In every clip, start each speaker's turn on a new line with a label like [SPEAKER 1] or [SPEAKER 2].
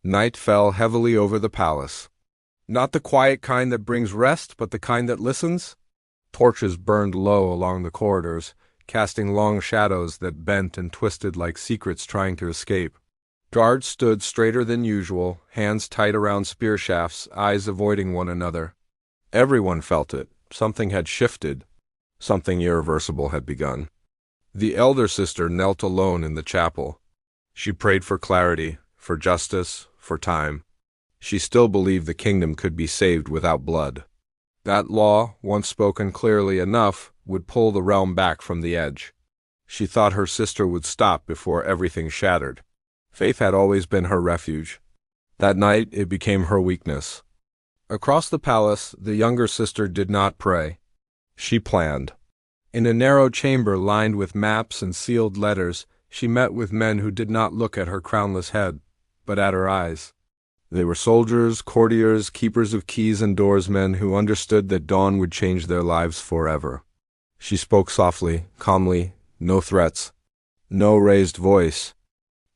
[SPEAKER 1] Night fell heavily over the palace. Not the quiet kind that brings rest, but the kind that listens. Torches burned low along the corridors, casting long shadows that bent and twisted like secrets trying to escape. Guards stood straighter than usual, hands tight around spear shafts, eyes avoiding one another. Everyone felt it. Something had shifted. Something irreversible had begun. The elder sister knelt alone in the chapel. She prayed for clarity, for justice, for time. She still believed the kingdom could be saved without blood. That law, once spoken clearly enough, would pull the realm back from the edge. She thought her sister would stop before everything shattered. Faith had always been her refuge. That night it became her weakness. Across the palace, the younger sister did not pray. She planned. In a narrow chamber lined with maps and sealed letters, she met with men who did not look at her crownless head, but at her eyes. They were soldiers, courtiers, keepers of keys and doorsmen who understood that dawn would change their lives forever. She spoke softly, calmly, no threats, no raised voice.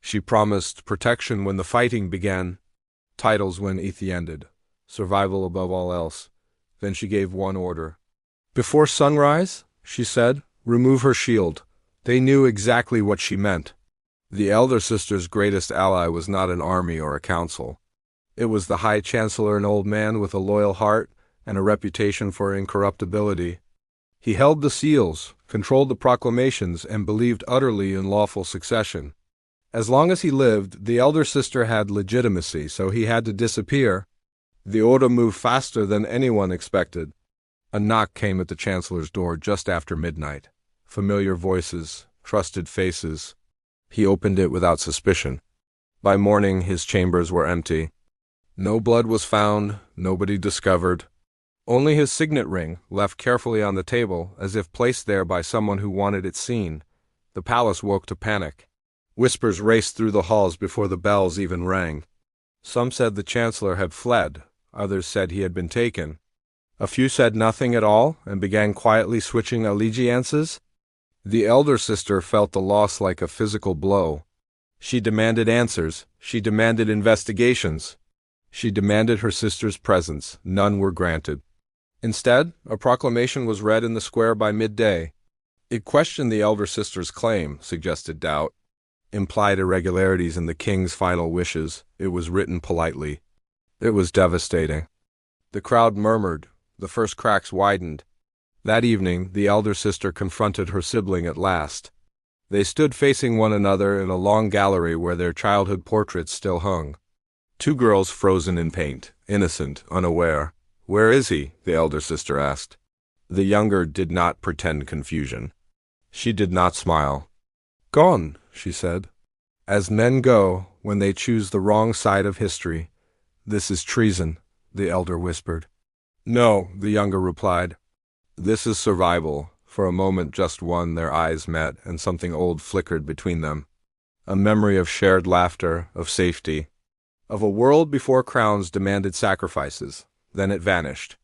[SPEAKER 1] She promised protection when the fighting began, titles when Ethi ended, survival above all else. Then she gave one order. "Before sunrise," she said, "remove her shield." They knew exactly what she meant. The elder sister's greatest ally was not an army or a council. It was the High Chancellor, an old man with a loyal heart and a reputation for incorruptibility. He held the seals, controlled the proclamations, and believed utterly in lawful succession. As long as he lived, the elder sister had legitimacy, so he had to disappear. The order moved faster than anyone expected. A knock came at the Chancellor's door just after midnight. Familiar voices, trusted faces. He opened it without suspicion. By morning, his chambers were empty. No blood was found, nobody discovered. Only his signet ring, left carefully on the table, as if placed there by someone who wanted it seen. The palace woke to panic. Whispers raced through the halls before the bells even rang. Some said the Chancellor had fled, others said he had been taken. A few said nothing at all and began quietly switching allegiances. The elder sister felt the loss like a physical blow. She demanded answers. She demanded investigations. She demanded her sister's presence. None were granted. Instead, a proclamation was read in the square by midday. It questioned the elder sister's claim, suggested doubt, implied irregularities in the king's final wishes. It was written politely. It was devastating. The crowd murmured. The first cracks widened. That evening, the elder sister confronted her sibling at last. They stood facing one another in a long gallery where their childhood portraits still hung. Two girls frozen in paint, innocent, unaware. "Where is he?" the elder sister asked. The younger did not pretend confusion. She did not smile. "Gone," she said. "As men go when they choose the wrong side of history." "This is treason," the elder whispered. "No," the younger replied. "This is survival." For a moment, just one, their eyes met, and something old flickered between them. A memory of shared laughter, of safety, of a world before crowns demanded sacrifices. Then it vanished.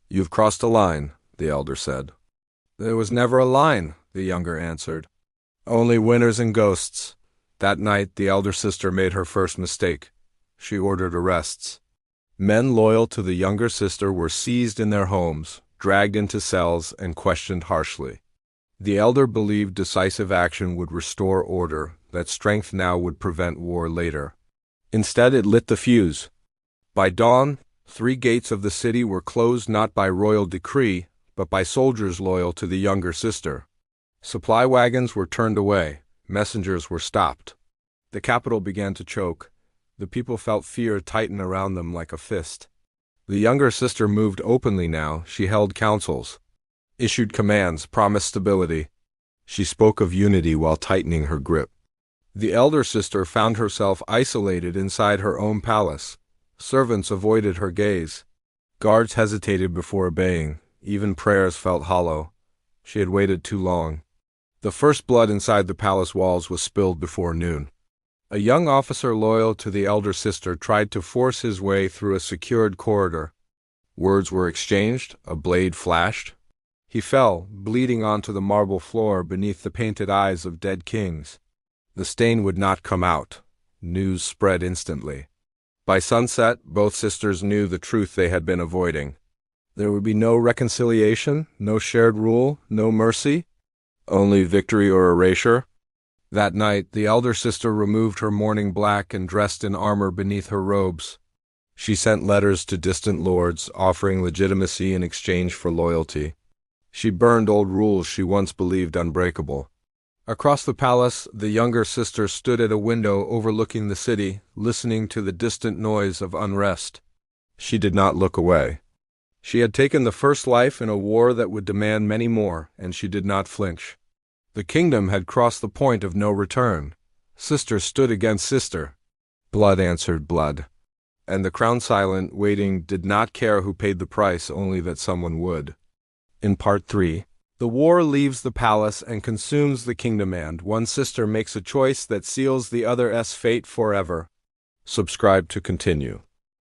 [SPEAKER 1] "You've crossed a line," the elder said. "There was never a line," the younger answered. "Only winners and ghosts." That night, the elder sister made her first mistake. She ordered arrests. Men loyal to the younger sister were seized in their homes, dragged into cells, and questioned harshly. The elder believed decisive action would restore order, that strength now would prevent war later. Instead, it lit the fuse. By dawn, 3 gates of the city were closed not by royal decree, but by soldiers loyal to the younger sister. Supply wagons were turned away. Messengers were stopped. The capital began to choke. The people felt fear tighten around them like a fist. The younger sister moved openly now. She held councils, issued commands, promised stability. She spoke of unity while tightening her grip. The elder sister found herself isolated inside her own palace. Servants avoided her gaze. Guards hesitated before obeying. Even prayers felt hollow. She had waited too long. The first blood inside the palace walls was spilled before noon. A young officer loyal to the elder sister tried to force his way through a secured corridor. Words were exchanged, a blade flashed. He fell, bleeding onto the marble floor beneath the painted eyes of dead kings. The stain would not come out. News spread instantly. By sunset, both sisters knew the truth they had been avoiding. There would be no reconciliation, no shared rule, no mercy, only victory or erasure. That night, the elder sister removed her mourning black and dressed in armor beneath her robes. She sent letters to distant lords, offering legitimacy in exchange for loyalty. She burned old rules she once believed unbreakable. Across the palace, the younger sister stood at a window overlooking the city, listening to the distant noise of unrest. She did not look away. She had taken the first life in a war that would demand many more, and she did not flinch. The kingdom had crossed the point of no return. Sister stood against sister. Blood answered blood. And the crown silent, waiting, did not care who paid the price, only that someone would. In Part 3, the war leaves the palace and consumes the kingdom, and one sister makes a choice that seals the other's fate forever. Subscribe to continue.